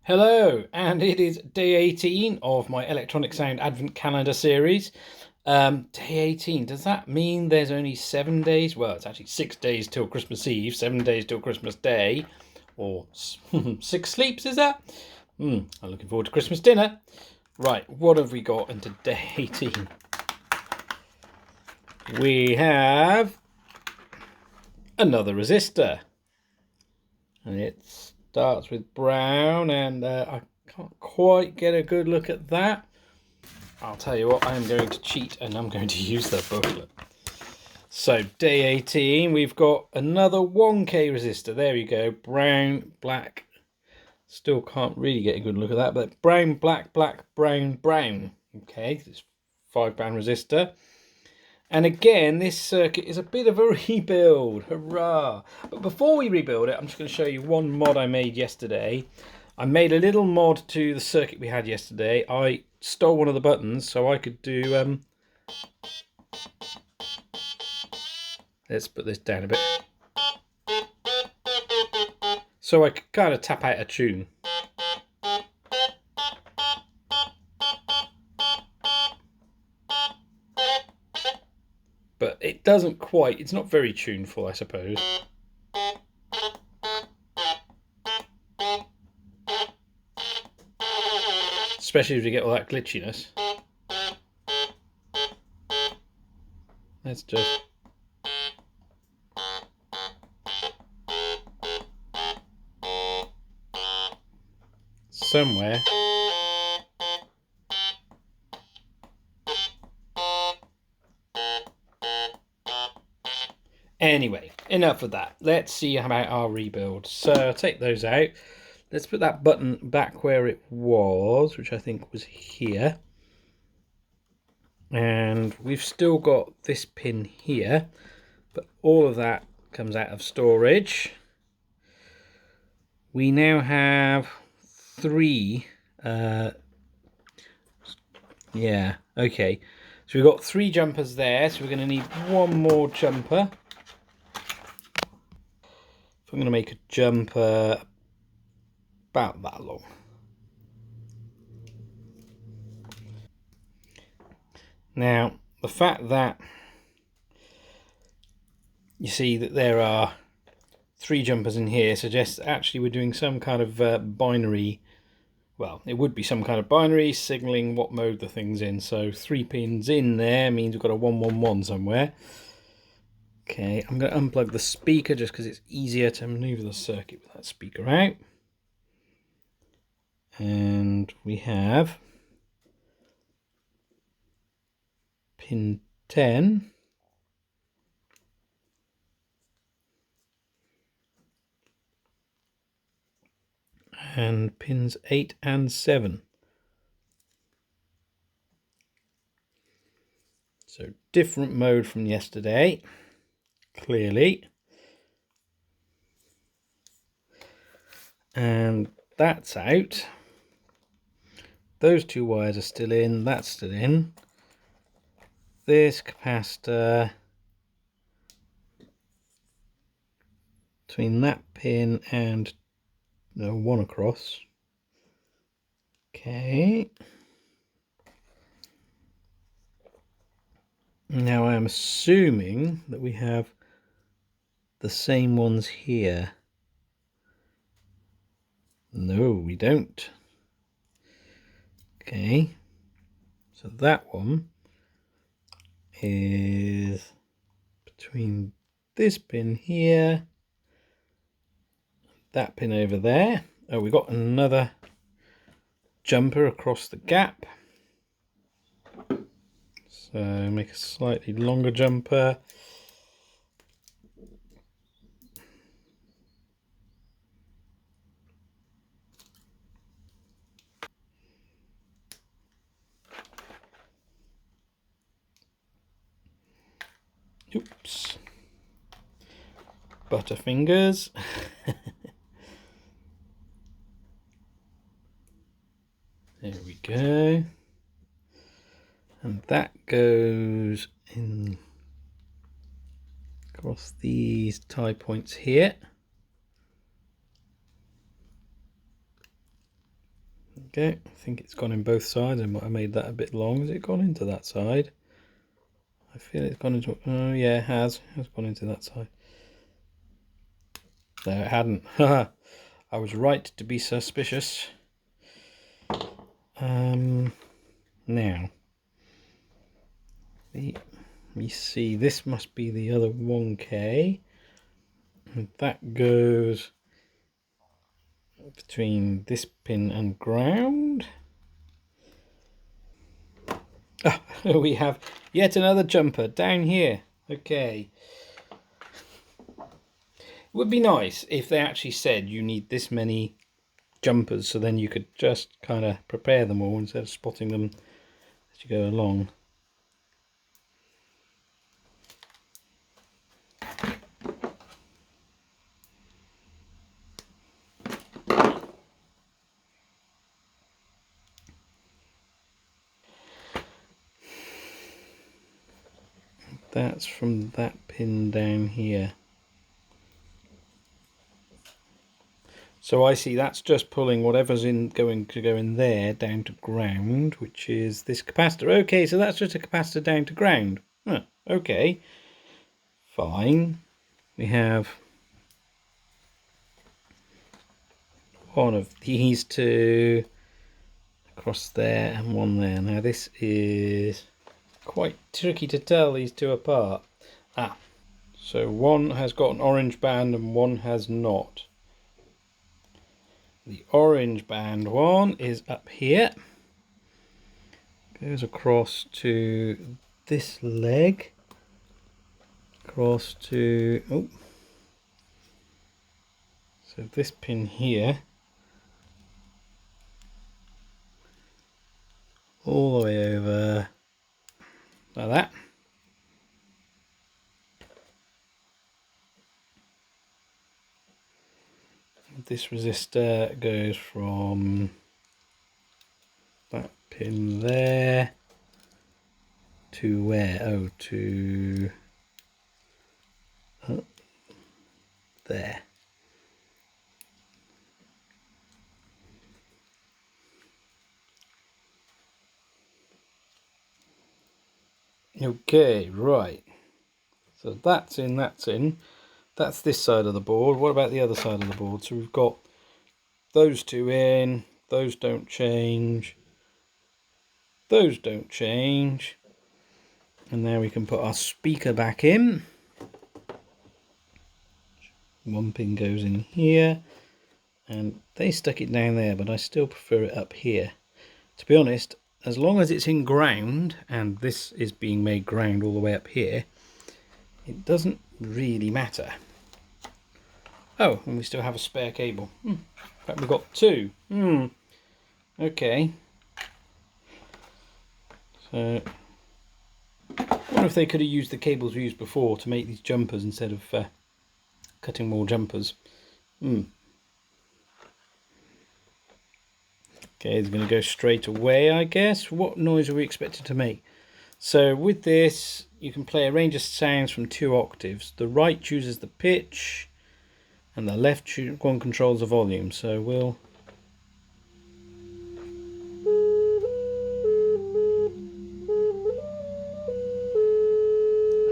Hello, and it is day 18 of my Electronic Sound Advent Calendar series. Day 18, does that mean there's only 7 days? Well, it's actually 6 days till Christmas Eve, 7 days till Christmas Day, or 6 sleeps, is that? I'm looking forward to Christmas dinner. Right, what have we got into day 18? We have another resistor, and it starts with brown, and I can't quite get a good look at that. I'll tell you what, I am going to cheat and I'm going to use the booklet. So day 18, we've got another 1K resistor. There we go, brown, black. Still can't really get a good look at that, but brown, black, black, brown, brown. Okay, it's 5 band resistor. And again, this circuit is a bit of a rebuild. Hurrah! But before we rebuild it, I'm just going to show you one mod I made yesterday. I made a little mod to the circuit we had yesterday. I stole one of the buttons so I could do... Let's put this down a bit. So I could kind of tap out a tune. But it doesn't quite, it's not very tuneful, I suppose. Especially if you get all that glitchiness. Let's just... somewhere. Anyway, enough of that. Let's see about our rebuild. So I'll take those out. Let's put that button back where it was, which I think was here. And we've still got this pin here, but all of that comes out of storage. We now have 3. Yeah, okay. So we've got 3 jumpers there, so we're going to need one more jumper. I'm going to make a jumper about that long. Now, the fact that you see that there are 3 jumpers in here suggests actually we're doing some kind of binary. Well, it would be some kind of binary signaling what mode the thing's in. So 3 pins in there means we've got a 111 somewhere. Okay, I'm going to unplug the speaker just because it's easier to maneuver the circuit with that speaker out. And we have pin 10. And pins 8 and 7. So different mode from yesterday, clearly. And that's out. Those 2 wires are still in, that's still in. This capacitor between that pin and one across. Okay. Now I am assuming that we have the same ones here. No, we don't. Okay. So that one is between this pin here, that pin over there. Oh, we got another jumper across the gap. So make a slightly longer jumper. Oops. Butterfingers. There we go. And that goes in across these tie points here. Okay, I think it's gone in both sides. I might have made that a bit long. Has it gone into that side? I feel it's gone into... Oh yeah, it has. It has gone into that side. No, it hadn't. I was right to be suspicious. Now, let me see. This must be the other 1K. And that goes between this pin and ground. Ah, we have yet another jumper down here. Okay. It would be nice if they actually said you need this many jumpers, so then you could just kind of prepare them all instead of spotting them as you go along. That's from that pin down here. So I see that's just pulling whatever's going to go in there down to ground, which is this capacitor. Okay, so that's just a capacitor down to ground. Huh, okay, fine. We have one of these two across there and one there. Now this is quite tricky to tell these two apart. Ah, so one has got an orange band and one has not. The orange band one is up here, goes across to this leg, across to, oh, so this pin here, all the way over like that. This resistor goes from that pin there to where? Oh, to there. Okay, right. So that's in, that's in. That's this side of the board. What about the other side of the board? So we've got those two in, those don't change, those don't change. And now we can put our speaker back in. One pin goes in here, and they stuck it down there, but I still prefer it up here. To be honest, as long as it's in ground, and this is being made ground all the way up here, it doesn't really matter. Oh, and we still have a spare cable. In fact, we've got two. Okay. So, I wonder if they could have used the cables we used before to make these jumpers instead of cutting more jumpers. Okay, it's going to go straight away, I guess. What noise are we expected to make? So with this, you can play a range of sounds from 2 octaves. The right chooses the pitch, and the left one controls the volume. So we'll...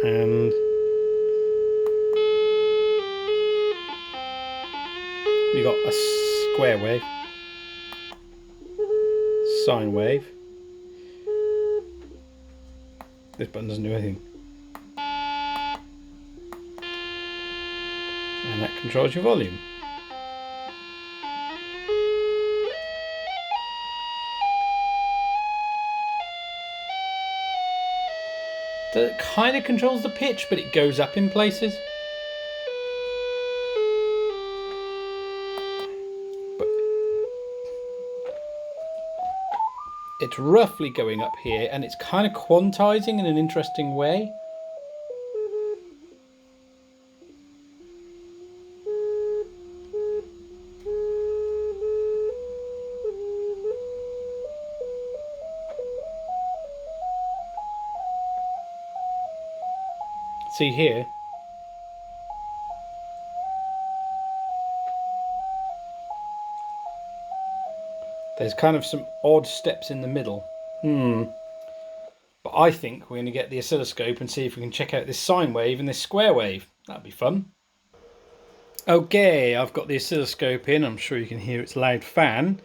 And... we got a square wave, sine wave. This button doesn't do anything. And that controls your volume. It kind of controls the pitch, but it goes up in places. But it's roughly going up here, and it's kind of quantizing in an interesting way. See here, There's kind of some odd steps in the middle. But I think we're going to get the oscilloscope and see if we can check out this sine wave and this square wave. That'd be fun. Okay, I've got the oscilloscope in. I'm sure you can hear its loud fan.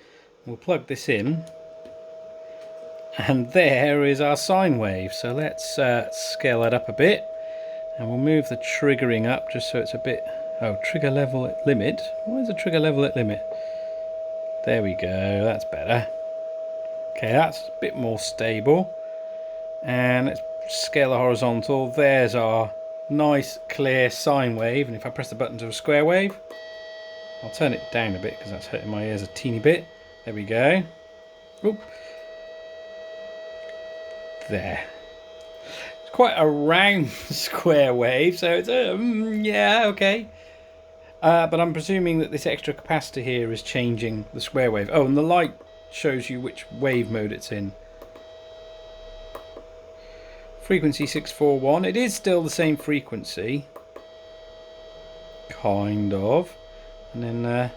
We'll plug this in. And there is our sine wave. So let's scale that up a bit. And we'll move the triggering up just so it's a bit... Oh, trigger level at limit. Where's the trigger level at limit? There we go, that's better. Okay, that's a bit more stable. And let's scale the horizontal. There's our nice clear sine wave. And if I press the button to a square wave, I'll turn it down a bit because that's hurting my ears a teeny bit. There we go. Oop. There. It's quite a round square wave, so it's yeah, okay. But I'm presuming that this extra capacitor here is changing the square wave. Oh, and the light shows you which wave mode it's in. Frequency 641. It is still the same frequency. Kind of. And then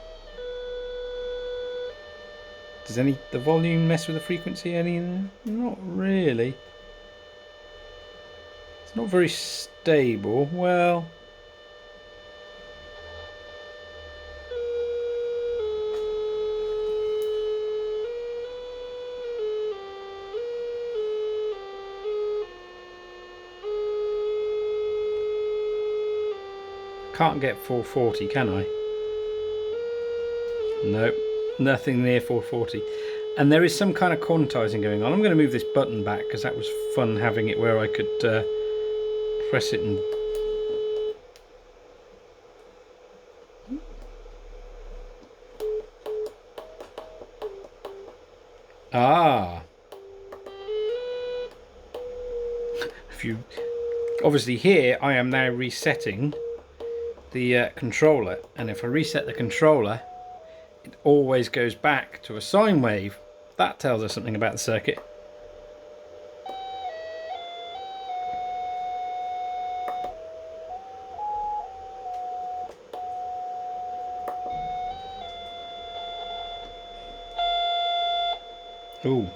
does the volume mess with the frequency any? Not really. It's not very stable. Well, can't get 440, can I? Nope, nothing near 440. And there is some kind of quantizing going on. I'm going to move this button back because that was fun having it where I could press it and... Ah! If you... Obviously here I am now resetting the controller, and if I reset the controller it always goes back to a sine wave. That tells us something about the circuit. Ooh.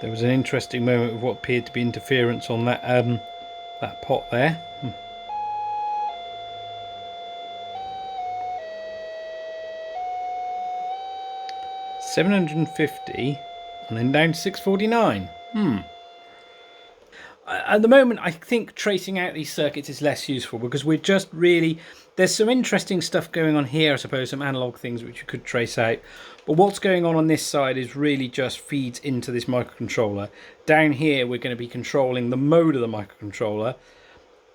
There was an interesting moment of what appeared to be interference on that that pot there. 750 and then down to 649. At the moment I think tracing out these circuits is less useful because we're just really... There's some interesting stuff going on here, I suppose, some analog things which you could trace out. But what's going on this side is really just feeds into this microcontroller. Down here we're going to be controlling the mode of the microcontroller.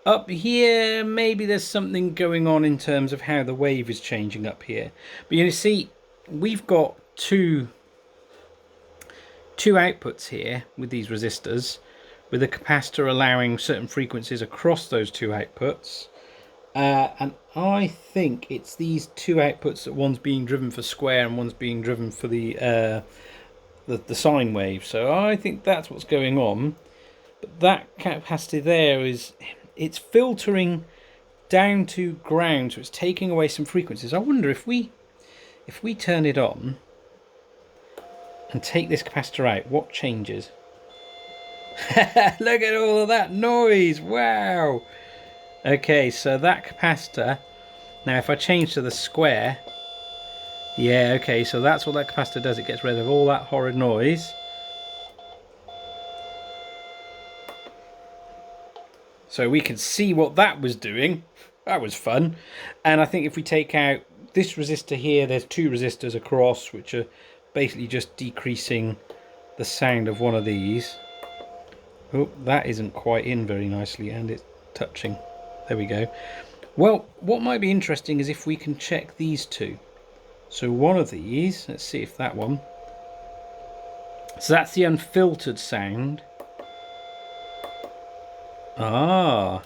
Up here maybe there's something going on in terms of how the wave is changing up here. But you see, we've got two outputs here with these resistors, with a capacitor allowing certain frequencies across those two outputs. And I think it's these two outputs that one's being driven for square and one's being driven for the sine wave. So I think that's what's going on. But that capacity there it's filtering down to ground, so it's taking away some frequencies. I wonder if we turn it on and take this capacitor out, what changes? Look at all of that noise! Wow! Okay, so that capacitor, now if I change to the square, yeah, okay, so that's what that capacitor does. It gets rid of all that horrid noise. So we could see what that was doing. That was fun. And I think if we take out this resistor here, there's two resistors across which are basically just decreasing the sound of one of these. Oh, that isn't quite in very nicely, and it's touching. There we go. Well, what might be interesting is if we can check these two. So one of these, let's see if that one. So that's the unfiltered sound. Ah.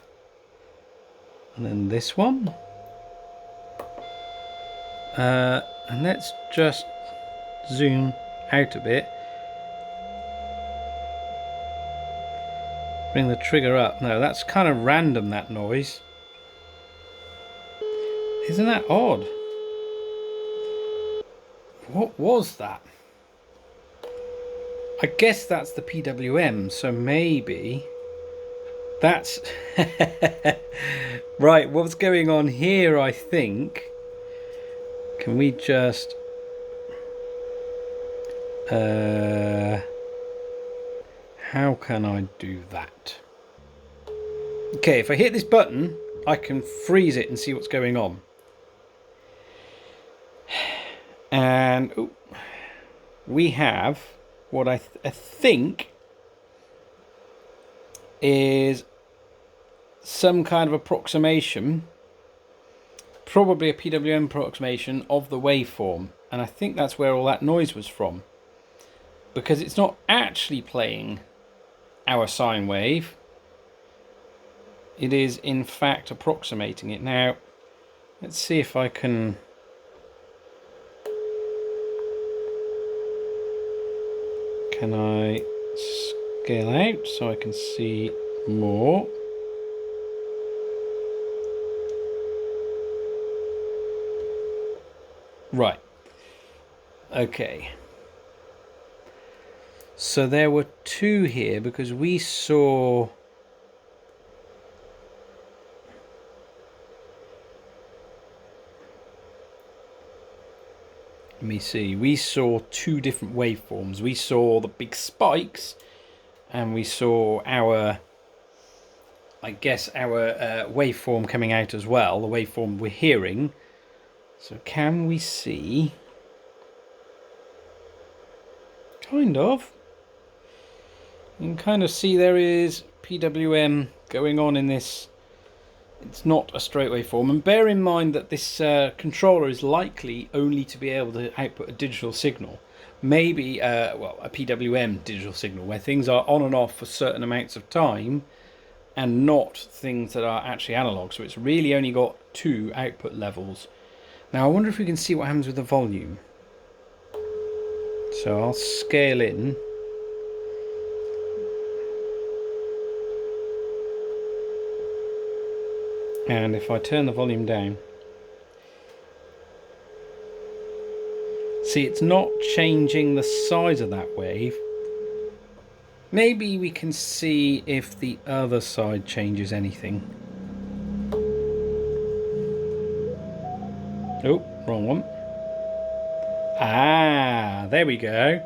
And then this one. And let's just zoom out a bit. Bring the trigger up. No, that's kind of random, that noise. Isn't that odd? What was that? I guess that's the PWM, so maybe that's right. What's going on here, I think? Can we just how can I do that? Okay, if I hit this button, I can freeze it and see what's going on. And ooh, we have what I think is some kind of approximation, probably a PWM approximation of the waveform, and I think that's where all that noise was from, because it's not actually playing our sine wave, it is in fact approximating it. Now let's see if I can I scale out so I can see more. Right. Okay. So there were two here because we saw let me see, we saw two different waveforms. We saw the big spikes and we saw our, I guess, our waveform coming out as well, the waveform we're hearing. So can we see, kind of, you can kind of see there is PWM going on in this. It's not a straight waveform, and bear in mind that this controller is likely only to be able to output a digital signal, maybe well, a PWM digital signal where things are on and off for certain amounts of time and not things that are actually analog. So it's really only got two output levels. Now I wonder if we can see what happens with the volume. So I'll scale in. And if I turn the volume down, see, it's not changing the size of that wave. Maybe we can see if the other side changes anything. Oh, wrong one. Ah, there we go.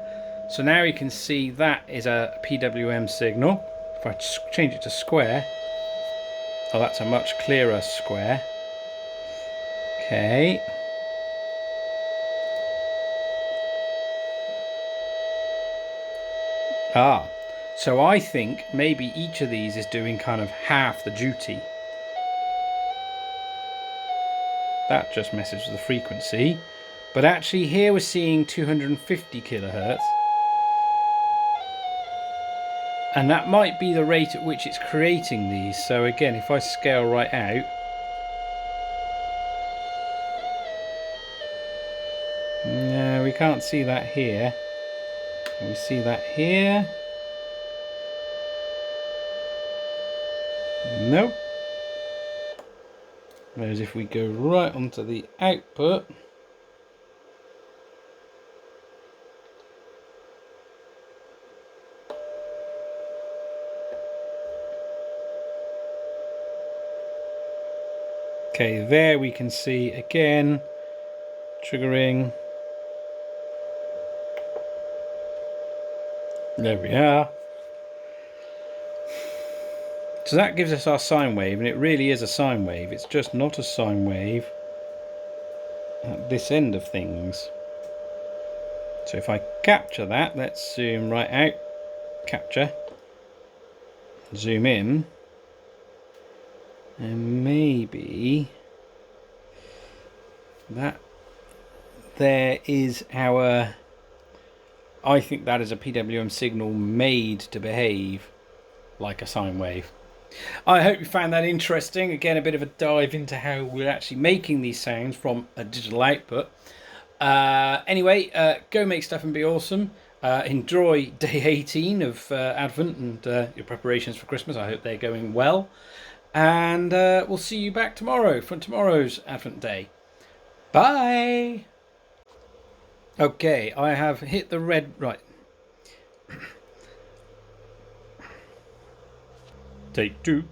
So now we can see that is a PWM signal. If I change it to square, oh, that's a much clearer square. Okay. Ah, so I think maybe each of these is doing kind of half the duty. That just messes with the frequency. But actually here we're seeing 250 kilohertz. And that might be the rate at which it's creating these. So again, if I scale right out, no, we can't see that here. Can we see that here? Nope. Whereas if we go right onto the output, okay, there we can see again, triggering. There we are. So that gives us our sine wave, and it really is a sine wave. It's just not a sine wave at this end of things. So if I capture that, let's zoom right out, capture, zoom in, and maybe that there is our, I think that is a PWM signal made to behave like a sine wave. I hope you found that interesting. Again, a bit of a dive into how we're actually making these sounds from a digital output. Anyway, go make stuff and be awesome. Enjoy day 18 of Advent and your preparations for Christmas. I hope they're going well. And we'll see you back tomorrow for tomorrow's Advent day. Bye! Okay, I have hit the red, right. Take two.